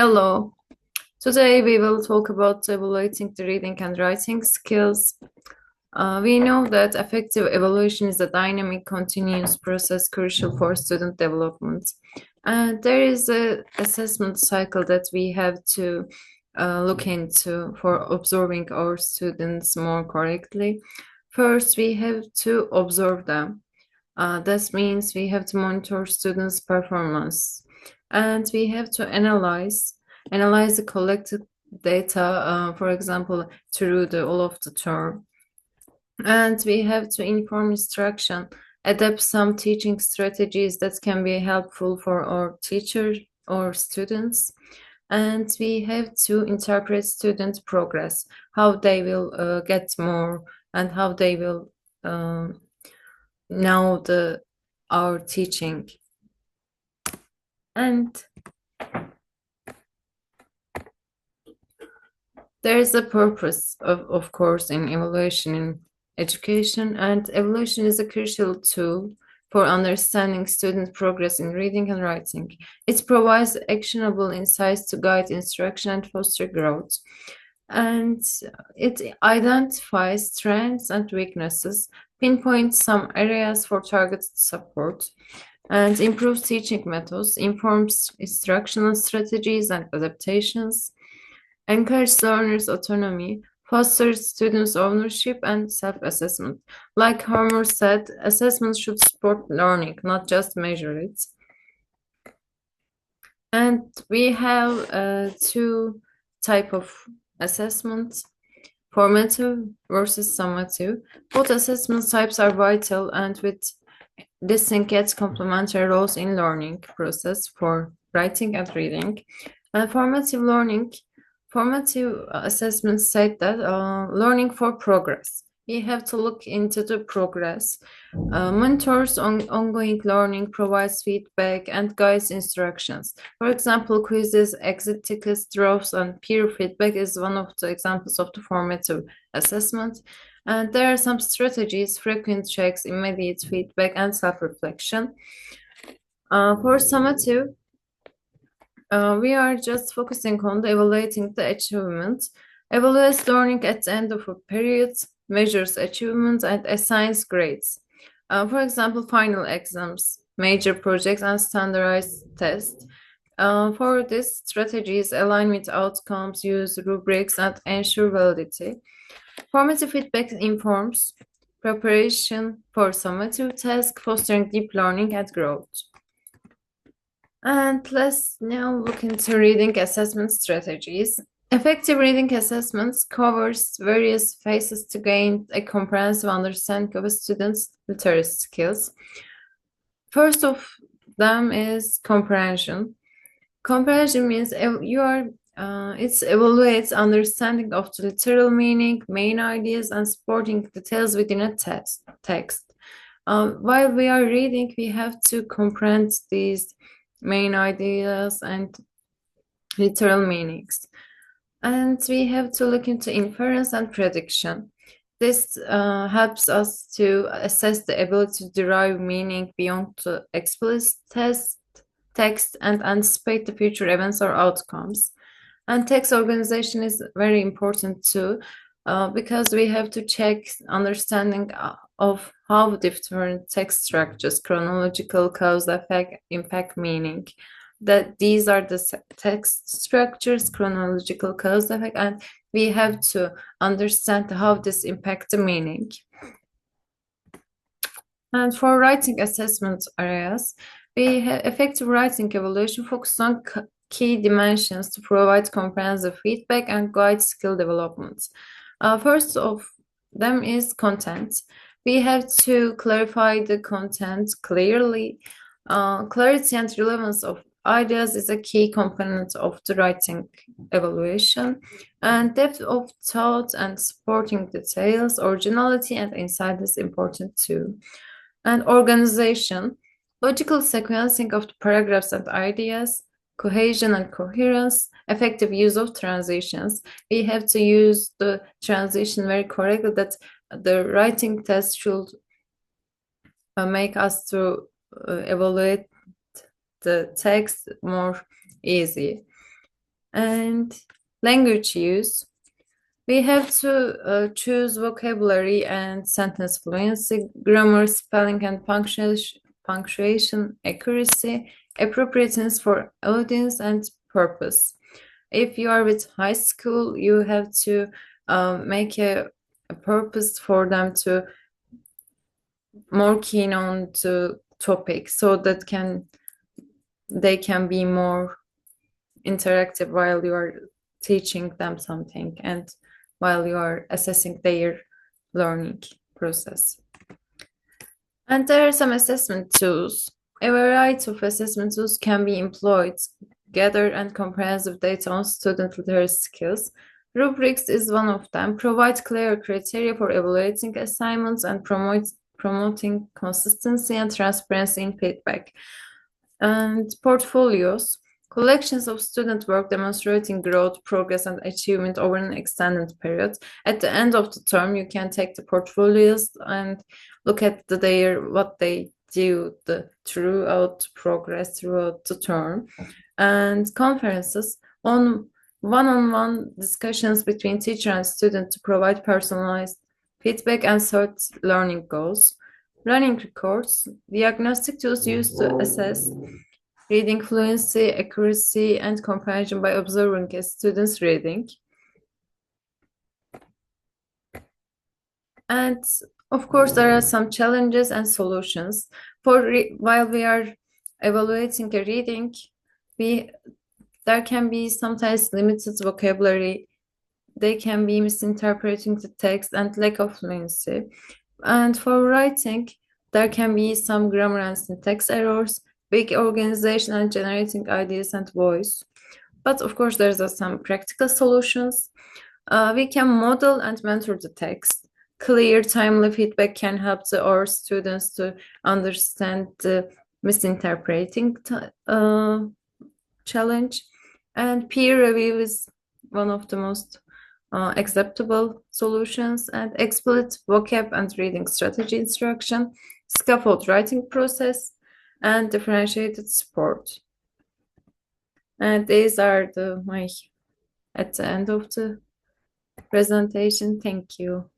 Hello. Today we will talk about evaluating the reading and writing skills. We know that effective evaluation is a dynamic, continuous process crucial for student development. And there is a assessment cycle that we have to look into for observing our students more correctly. First, we have to observe them. That means we have to monitor students' performance, and we have to analyze the collected data, for example, through the all of the term, and we have to inform instruction, adapt some teaching strategies that can be helpful for our teachers or students, and we have to interpret student progress, how they will get more and how they will know our teaching. And there is a purpose, of course, in evaluation in education, and evaluation is a crucial tool for understanding student progress in reading and writing. It provides actionable insights to guide instruction and foster growth. And it identifies strengths and weaknesses, pinpoints some areas for targeted support, and improves teaching methods, informs instructional strategies and adaptations, encourages learners' autonomy, fosters students' ownership and self-assessment. Like Homer said, assessment should support learning, not just measure it. And we have two type of assessments, formative versus summative. Both assessment types are vital and with distinct yet complementary roles in learning process for writing and reading. And formative assessments say that learning for progress. We have to look into the progress. Monitors ongoing learning, provides feedback, and guides instructions. For example, quizzes, exit tickets, draws, and peer feedback is one of the examples of the formative assessment. And there are some strategies, frequent checks, immediate feedback, and self-reflection. For summative, we are just focusing on evaluating the achievements, evaluates learning at the end of a period, measures achievements, and assigns grades. For example, final exams, major projects, and standardized tests. For these strategies, align with outcomes, use rubrics, and ensure validity. Formative feedback informs preparation for summative tasks, fostering deep learning and growth. And let's now look into reading assessment strategies. Effective reading assessments covers various phases to gain a comprehensive understanding of a student's literacy skills. First of them is comprehension. Comprehension means it evaluates understanding of the literal meaning, main ideas, and supporting details within a text. While we are reading, we have to comprehend these main ideas and literal meanings. And we have to look into inference and prediction. This helps us to assess the ability to derive meaning beyond the explicit text and anticipate the future events or outcomes. And text organization is very important too, because we have to check understanding of how different text structures, chronological, cause, effect, impact, meaning. That these are the text structures, chronological, cause, effect, and we have to understand how this impacts the meaning. And for writing assessment areas, we have effective writing evaluation focused on key dimensions to provide comprehensive feedback and guide skill development. First of them is content. We have to clarify the content clearly. Clarity and relevance of ideas is a key component of the writing evaluation, and depth of thought and supporting details, originality and insight is important too. And organization, logical sequencing of the paragraphs and ideas, cohesion and coherence, effective use of transitions. We have to use the transition very correctly, that the writing test should make us to evaluate the text more easy. And language use. We have to choose vocabulary and sentence fluency, grammar, spelling, and punctuation accuracy, appropriateness for audience, and purpose. If you are with high school, you have to make a purpose for them to more keen on the topic so that they can be more interactive while you are teaching them something and while you are assessing their learning process. And there are some assessment tools. A variety of assessment tools can be employed, gather and comprehensive data on student literacy skills. Rubrics is one of them. Provide clear criteria for evaluating assignments and promoting consistency and transparency in feedback. And portfolios, collections of student work demonstrating growth, progress, and achievement over an extended period. At the end of the term, you can take the portfolios and look at what they do throughout progress throughout the term. And conferences on one-on-one discussions between teacher and student to provide personalized feedback and set learning goals. Running records, diagnostic tools used to assess reading fluency, accuracy, and comprehension by observing a student's reading. And of course, there are some challenges and solutions. While we are evaluating a reading, there can be sometimes limited vocabulary. They can be misinterpreting the text and lack of fluency. And for writing, there can be some grammar and syntax errors, big organization and generating ideas and voice. But of course, there's some practical solutions. We can model and mentor the text. Clear, timely feedback can help our students to understand the misinterpreting challenge. And peer review is one of the most acceptable solutions, and explicit vocab and reading strategy instruction, scaffold writing process, and differentiated support. And these are my at the end of the presentation. Thank you.